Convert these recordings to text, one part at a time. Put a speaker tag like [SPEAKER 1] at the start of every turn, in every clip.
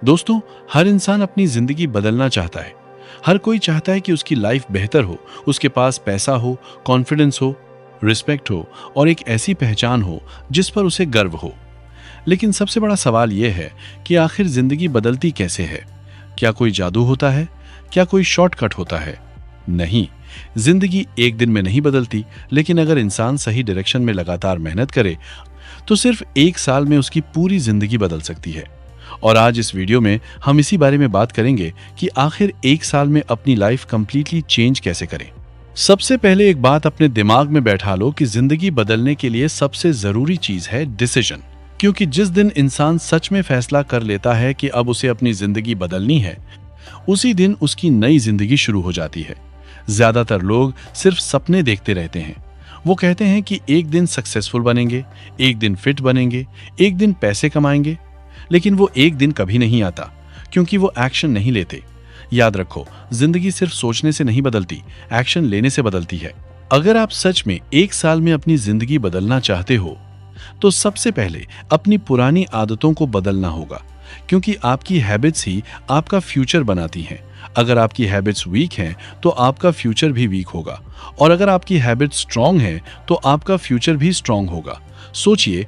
[SPEAKER 1] दोस्तों, हर इंसान अपनी जिंदगी बदलना चाहता है। हर कोई चाहता है कि उसकी लाइफ बेहतर हो, उसके पास पैसा हो, कॉन्फिडेंस हो, रिस्पेक्ट हो और एक ऐसी पहचान हो जिस पर उसे गर्व हो। लेकिन सबसे बड़ा सवाल यह है कि आखिर जिंदगी बदलती कैसे है? क्या कोई जादू होता है? क्या कोई शॉर्टकट होता है? नहीं, जिंदगी एक दिन में नहीं बदलती, लेकिन अगर इंसान सही डायरेक्शन में लगातार मेहनत करे तो सिर्फ एक साल में उसकी पूरी जिंदगी बदल सकती है। और आज इस वीडियो में हम इसी बारे में बात करेंगे कि आखिर एक साल में अपनी लाइफ कंप्लीटली चेंज कैसे करें। सबसे पहले एक बात अपने दिमाग में बैठा लो कि जिंदगी बदलने के लिए सबसे जरूरी चीज है डिसीजन। क्योंकि जिस दिन इंसान सच में फैसला कर लेता है कि अब उसे अपनी जिंदगी बदलनी है, उसी दिन उसकी नई जिंदगी शुरू हो जाती है। ज्यादातर लोग सिर्फ सपने देखते रहते हैं। वो कहते हैं कि एक दिन सक्सेसफुल बनेंगे, एक दिन फिट बनेंगे, एक दिन पैसे कमाएंगे, लेकिन वो एक दिन कभी नहीं आता क्योंकि वो एक्शन नहीं लेते। याद रखो, जिंदगी सिर्फ सोचने से नहीं बदलती, एक्शन लेने से बदलती है। अगर आप सच में एक साल में अपनी जिंदगी बदलना चाहते हो तो सबसे पहले अपनी पुरानी आदतों को बदलना होगा, क्योंकि आपकी हैबिट्स ही आपका फ्यूचर बनाती हैं। अगर आपकी हैबिट्स वीक हैं तो आपका फ्यूचर भी वीक होगा, और अगर आपकी हैबिट्स स्ट्रांग हैं तो आपका फ्यूचर भी स्ट्रांग होगा। सोचिए,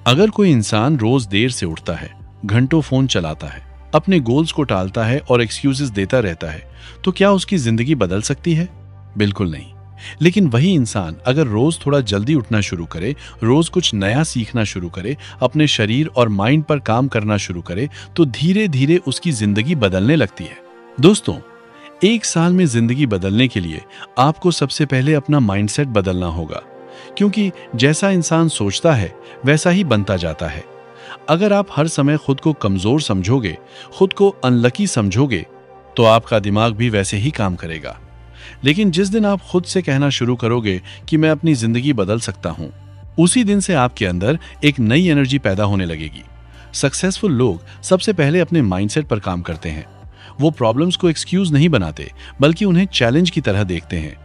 [SPEAKER 1] अगर कोई इंसान रोज देर से उठता है, घंटों फोन चलाता है, अपने गोल्स को टालता है और एक्सक्यूजेस देता रहता है, तो क्या उसकी जिंदगी बदल सकती है? बिल्कुल नहीं। लेकिन वही इंसान अगर रोज थोड़ा जल्दी उठना शुरू करे, रोज कुछ नया सीखना शुरू करे, अपने शरीर और माइंड पर काम करना शुरू करे, तो धीरे धीरे उसकी जिंदगी बदलने लगती है। दोस्तों, एक साल में जिंदगी बदलने के लिए आपको सबसे पहले अपना माइंडसेट बदलना होगा, क्योंकि जैसा इंसान सोचता है वैसा ही बनता जाता है। अगर आप हर समय खुद को कमजोर समझोगे, खुद को अनलकी समझोगे, तो आपका दिमाग भी वैसे ही काम करेगा। लेकिन जिस दिन आप खुद से कहना शुरू करोगे कि मैं अपनी जिंदगी बदल सकता हूं, उसी दिन से आपके अंदर एक नई एनर्जी पैदा होने लगेगी। सक्सेसफुल लोग सबसे पहले अपने माइंडसेट पर काम करते हैं। वो प्रॉब्लम्स को एक्सक्यूज नहीं बनाते, बल्कि उन्हें चैलेंज की तरह देखते हैं।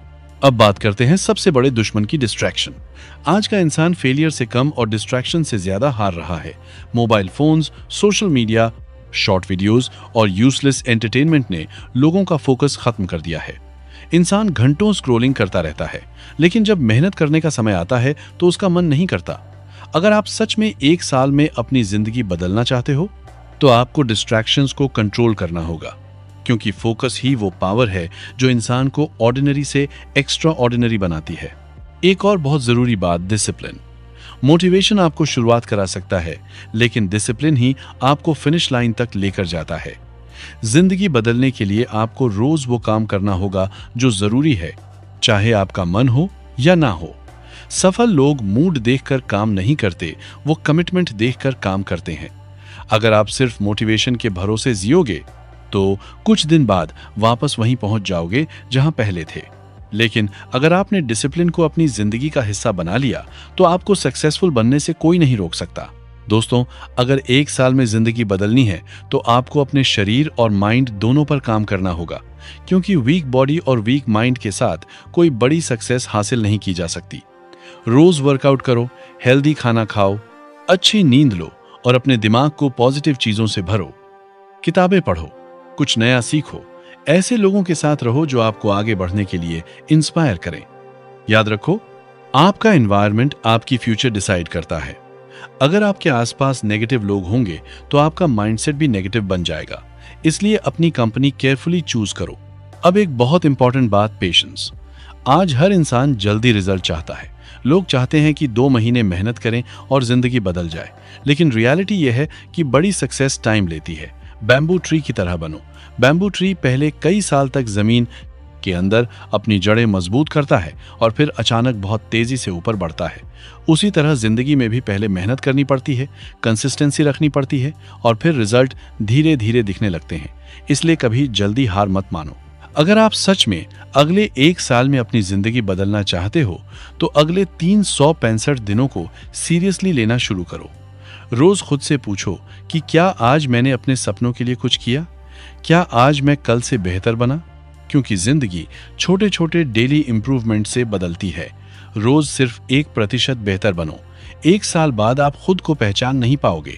[SPEAKER 1] अब बात करते हैं सबसे बड़े दुश्मन की, डिस्ट्रैक्शन। आज का इंसान फेलियर से कम और डिस्ट्रैक्शन से ज्यादा हार रहा है। Mobile phones, social media, short videos और यूजलेस एंटरटेनमेंट ने लोगों का फोकस खत्म कर दिया है। इंसान घंटों स्क्रॉलिंग करता रहता है, लेकिन जब मेहनत करने का समय आता है तो उसका मन नहीं करता। अगर आप सच में एक साल में अपनी जिंदगी बदलना चाहते हो तो आपको डिस्ट्रैक्शंस को कंट्रोल करना होगा, क्योंकि फोकस ही वो पावर है जो इंसान को ऑर्डिनरी से एक्स्ट्रा ऑर्डिनरी बनाती है। एक और बहुत जरूरी बात, डिसिप्लिन। मोटिवेशन आपको शुरुआत करा सकता है, लेकिन डिसिप्लिन ही आपको फिनिश लाइन तक लेकर जाता है। जिंदगी बदलने के लिए आपको रोज वो काम करना होगा जो जरूरी है, चाहे आपका मन हो या ना हो। सफल लोग मूड देखकर काम नहीं करते, वो कमिटमेंट देखकर काम करते हैं। अगर आप सिर्फ मोटिवेशन के भरोसे जियोगे तो कुछ दिन बाद वापस वहीं पहुंच जाओगे जहां पहले थे। लेकिन अगर आपने डिसिप्लिन को अपनी जिंदगी का हिस्सा बना लिया तो आपको सक्सेसफुल बनने से कोई नहीं रोक सकता। दोस्तों, अगर एक साल में जिंदगी बदलनी है तो आपको अपने शरीर और माइंड दोनों पर काम करना होगा, क्योंकि वीक बॉडी और वीक माइंड के साथ कोई बड़ी सक्सेस हासिल नहीं की जा सकती। रोज वर्कआउट करो, हेल्दी खाना खाओ, अच्छी नींद लो और अपने दिमाग को पॉजिटिव चीजों से भरो। किताबें पढ़ो, कुछ नया सीखो, ऐसे लोगों के साथ रहो जो आपको आगे बढ़ने के लिए इंस्पायर करें। याद रखो, आपका एनवायरनमेंट आपकी फ्यूचर डिसाइड करता है। अगर आपके आसपास नेगेटिव लोग होंगे तो आपका माइंडसेट भी नेगेटिव बन जाएगा। इसलिए अपनी कंपनी केयरफुली चूज करो। अब एक बहुत इंपॉर्टेंट बात, पेशेंस। आज हर इंसान जल्दी रिजल्ट चाहता है। लोग चाहते हैं कि 2 महीने मेहनत करें और जिंदगी बदल जाए, लेकिन रियलिटी यह है कि बड़ी सक्सेस टाइम लेती है। बैम्बू ट्री की तरह बनो। बैम्बू ट्री पहले कई साल तक जमीन के अंदर अपनी जड़ें मजबूत करता है और फिर अचानक बहुत तेजी से ऊपर बढ़ता है। उसी तरह जिंदगी में भी पहले मेहनत करनी पड़ती है, कंसिस्टेंसी रखनी पड़ती है और फिर रिजल्ट धीरे धीरे दिखने लगते हैं। इसलिए कभी जल्दी हार मत मानो। अगर आप सच में अगले एक साल में अपनी जिंदगी बदलना चाहते हो तो अगले 365 दिनों को सीरियसली लेना शुरू करो। रोज खुद से पूछो कि क्या आज मैंने अपने सपनों के लिए कुछ किया? क्या आज मैं कल से बेहतर बना? क्योंकि जिंदगी छोटे छोटे डेली इंप्रूवमेंट से बदलती है। रोज सिर्फ 1% बेहतर बनो। एक साल बाद आप खुद को पहचान नहीं पाओगे।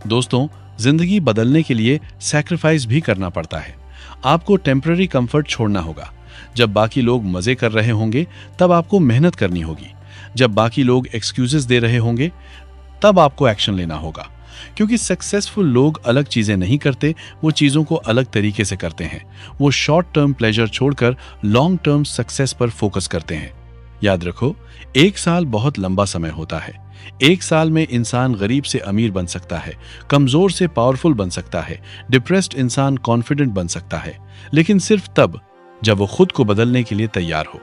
[SPEAKER 1] दोस्तों, जिंदगी बदलने के लिए सैक्रिफाइस भी करना पड़ता है। आपको टेम्पररी कंफर्ट छोड़ना होगा। जब बाकी लोग मजे कर रहे होंगे तब आपको मेहनत करनी होगी। जब बाकी लोग एक्सक्यूजेस दे रहे होंगे तब आपको एक्शन लेना होगा। क्योंकि सक्सेसफुल लोग अलग चीजें नहीं करते, वो चीजों को अलग तरीके से करते हैं। वो शॉर्ट टर्म प्लेजर छोड़कर लॉन्ग टर्म सक्सेस पर फोकस करते हैं। याद रखो, 1 साल बहुत लंबा समय होता है। 1 साल में इंसान गरीब से अमीर बन सकता है, कमजोर से पावरफुल बन सकता है, डिप्रेस्ड इंसान कॉन्फिडेंट बन सकता है, लेकिन सिर्फ तब जब वो खुद को बदलने के लिए तैयार हो।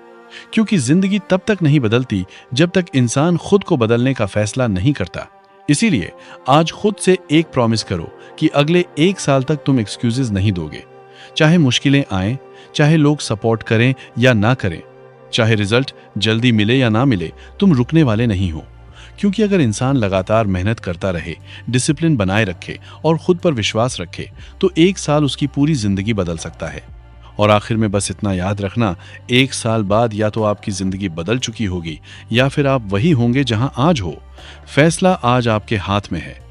[SPEAKER 1] क्योंकि जिंदगी तब तक नहीं बदलती जब तक इंसान खुद को बदलने का फैसला नहीं करता। इसीलिए आज खुद से एक प्रॉमिस करो कि अगले 1 साल तक तुम एक्सक्यूजेस नहीं दोगे। चाहे मुश्किलें आए, चाहे लोग सपोर्ट करें या ना करें, चाहे रिजल्ट जल्दी मिले या ना मिले, तुम रुकने वाले नहीं हो। क्योंकि अगर इंसान लगातार मेहनत करता रहे, डिसिप्लिन बनाए रखे और खुद पर विश्वास रखे, तो 1 साल उसकी पूरी जिंदगी बदल सकता है। और आखिर में बस इतना याद रखना, 1 साल बाद या तो आपकी जिंदगी बदल चुकी होगी या फिर आप वही होंगे जहां आज हो। फैसला आज आपके हाथ में है।